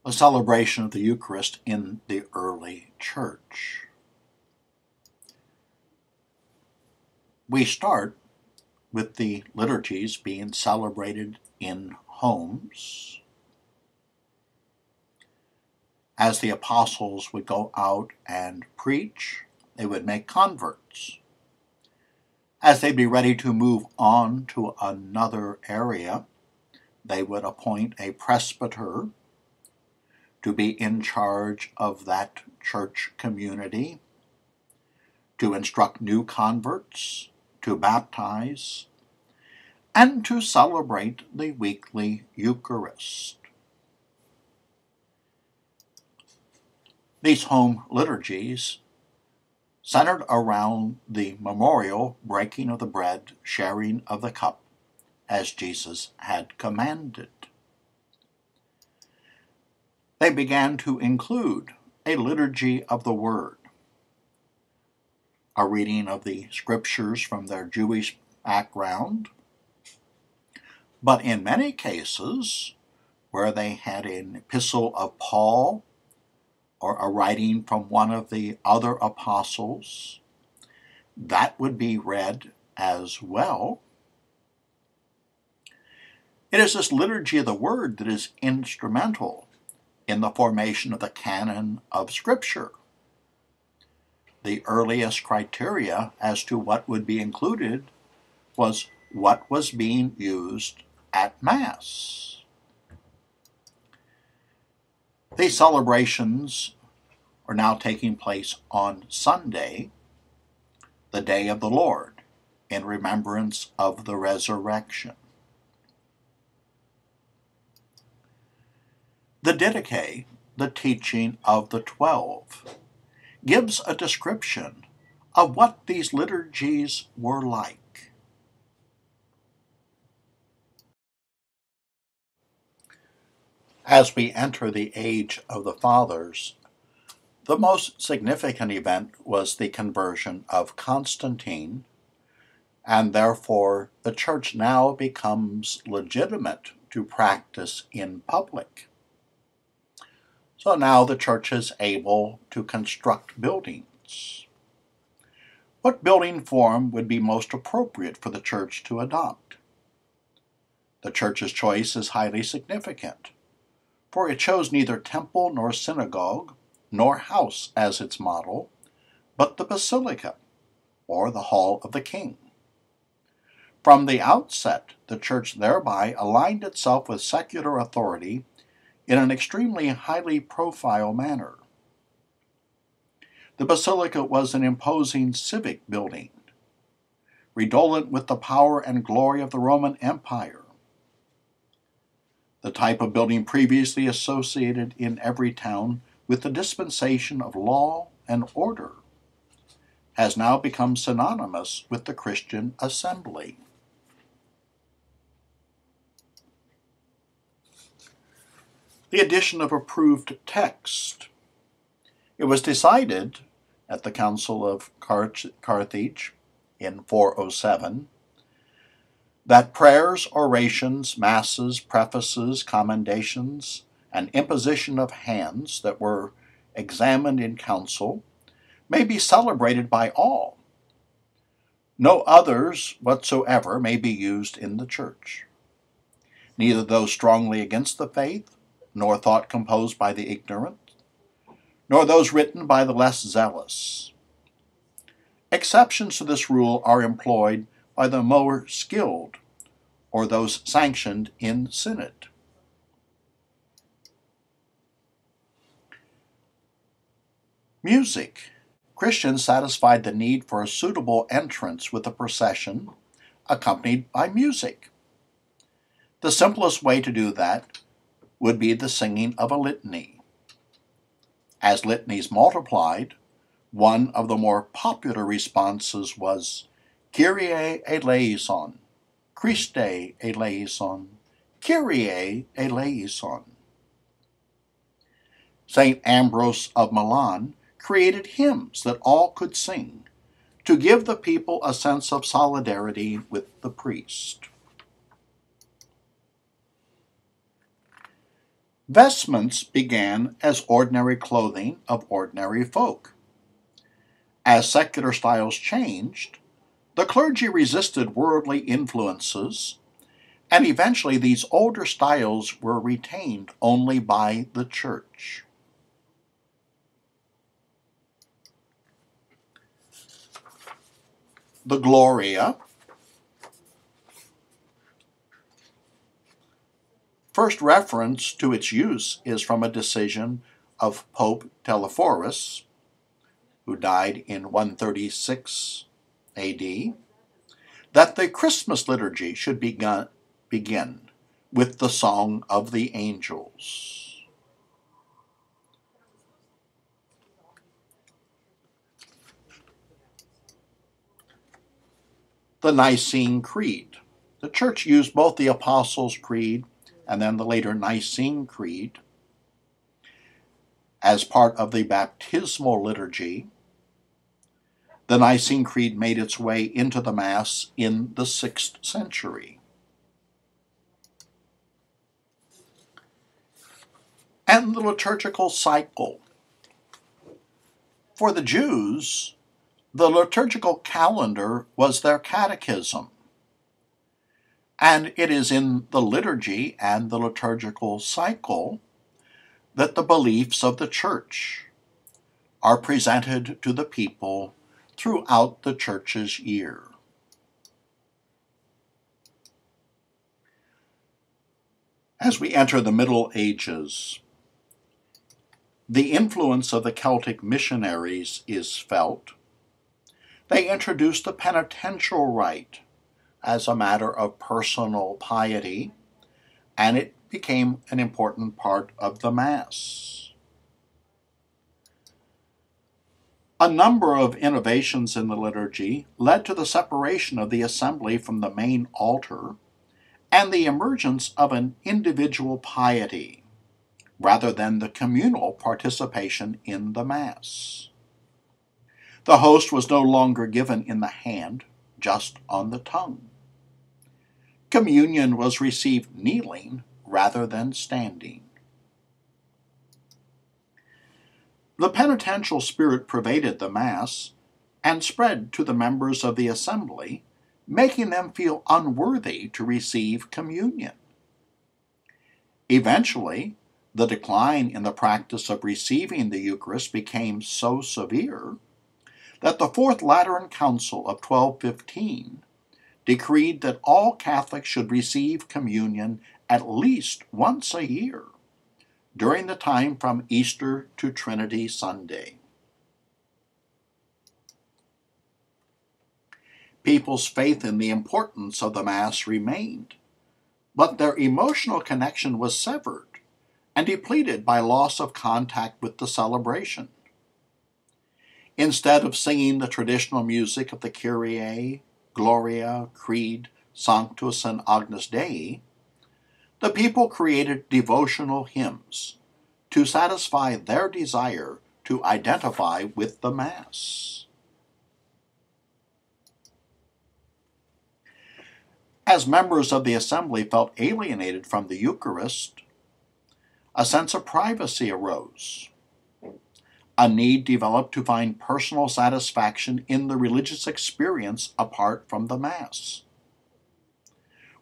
the celebration of the Eucharist in the early church. We start with the liturgies being celebrated in homes. As the apostles would go out and preach, they would make converts. As they'd be ready to move on to another area, they would appoint a presbyter to be in charge of that church community, to instruct new converts, to baptize, and to celebrate the weekly Eucharist. These home liturgies centered around the memorial breaking of the bread, sharing of the cup, as Jesus had commanded. They began to include a liturgy of the Word, a reading of the scriptures from their Jewish background, but in many cases, where they had an epistle of Paul or a writing from one of the other apostles, that would be read as well. It is this liturgy of the Word that is instrumental in the formation of the canon of Scripture. The earliest criteria as to what would be included was what was being used at Mass. These celebrations are now taking place on Sunday, the day of the Lord, in remembrance of the resurrection. The Didache, the teaching of the 12, gives a description of what these liturgies were like. As we enter the age of the Fathers, the most significant event was the conversion of Constantine, and therefore the Church now becomes legitimate to practice in public. So now the Church is able to construct buildings. What building form would be most appropriate for the Church to adopt? The Church's choice is highly significant, for it chose neither temple nor synagogue nor house as its model, but the basilica, or the hall of the king. From the outset, the Church thereby aligned itself with secular authority in an extremely highly profile manner. The basilica was an imposing civic building, redolent with the power and glory of the Roman Empire. The type of building previously associated in every town with the dispensation of law and order has now become synonymous with the Christian assembly. The addition of approved text. It was decided at the Council of Carthage in 407 that prayers, orations, masses, prefaces, commendations, and imposition of hands that were examined in council may be celebrated by all. No others whatsoever may be used in the Church, neither those strongly against the faith, nor thought composed by the ignorant, nor those written by the less zealous. Exceptions to this rule are employed by the more skilled, or those sanctioned in synod. Music. Christians satisfied the need for a suitable entrance with a procession accompanied by music. The simplest way to do that would be the singing of a litany. As litanies multiplied, one of the more popular responses was Kyrie eleison, Christe eleison, Kyrie eleison. St. Ambrose of Milan created hymns that all could sing to give the people a sense of solidarity with the priest. Vestments began as ordinary clothing of ordinary folk. As secular styles changed, the clergy resisted worldly influences, and eventually these older styles were retained only by the church. The Gloria, first reference to its use is from a decision of Pope Telephorus, who died in 136 AD, that the Christmas liturgy should begin with the Song of the Angels. The Nicene Creed. The Church used both the Apostles' Creed and then the later Nicene Creed as part of the baptismal liturgy. The Nicene Creed made its way into the Mass in the 6th century. And the liturgical cycle. For the Jews, the liturgical calendar was their catechism, and it is in the liturgy and the liturgical cycle that the beliefs of the Church are presented to the people throughout the Church's year. As we enter the Middle Ages, the influence of the Celtic missionaries is felt. They introduced the penitential rite as a matter of personal piety, and it became an important part of the Mass. A number of innovations in the liturgy led to the separation of the assembly from the main altar and the emergence of an individual piety rather than the communal participation in the Mass. The host was no longer given in the hand, just on the tongue. Communion was received kneeling rather than standing. The penitential spirit pervaded the Mass and spread to the members of the assembly, making them feel unworthy to receive communion. Eventually, the decline in the practice of receiving the Eucharist became so severe that the Fourth Lateran Council of 1215 decreed that all Catholics should receive communion at least once a year during the time from Easter to Trinity Sunday. People's faith in the importance of the Mass remained, but their emotional connection was severed and depleted by loss of contact with the celebration. Instead of singing the traditional music of the Kyrie, Gloria, Creed, Sanctus, and Agnus Dei, the people created devotional hymns to satisfy their desire to identify with the Mass. As members of the assembly felt alienated from the Eucharist, a sense of privacy arose. A need developed to find personal satisfaction in the religious experience apart from the Mass.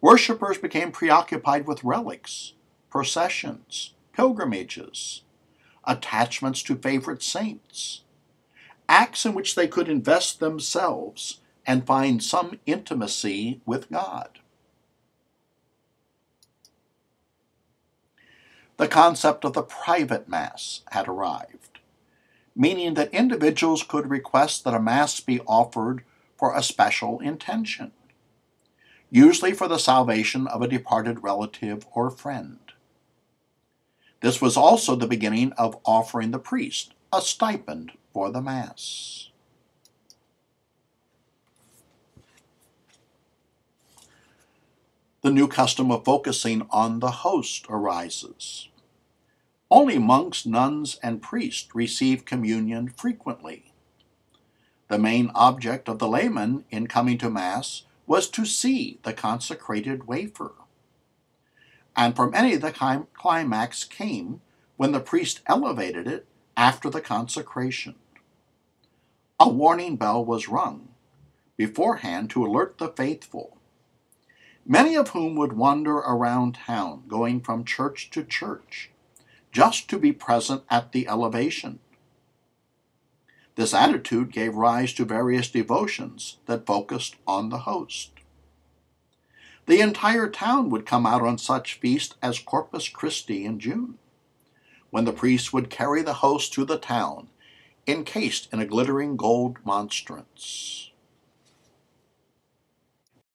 Worshippers became preoccupied with relics, processions, pilgrimages, attachments to favorite saints, acts in which they could invest themselves and find some intimacy with God. The concept of the private Mass had arrived, meaning that individuals could request that a Mass be offered for a special intention, usually for the salvation of a departed relative or friend. This was also the beginning of offering the priest a stipend for the Mass. The new custom of focusing on the host arises. Only monks, nuns, and priests receive communion frequently. The main object of the layman in coming to Mass was to see the consecrated wafer. and for many the climax came when the priest elevated it after the consecration. A warning bell was rung beforehand to alert the faithful, many of whom would wander around town, going from church to church, just to be present at the elevation. This attitude gave rise to various devotions that focused on the host. The entire town would come out on such feast as Corpus Christi in June, when the priest would carry the host through the town, encased in a glittering gold monstrance.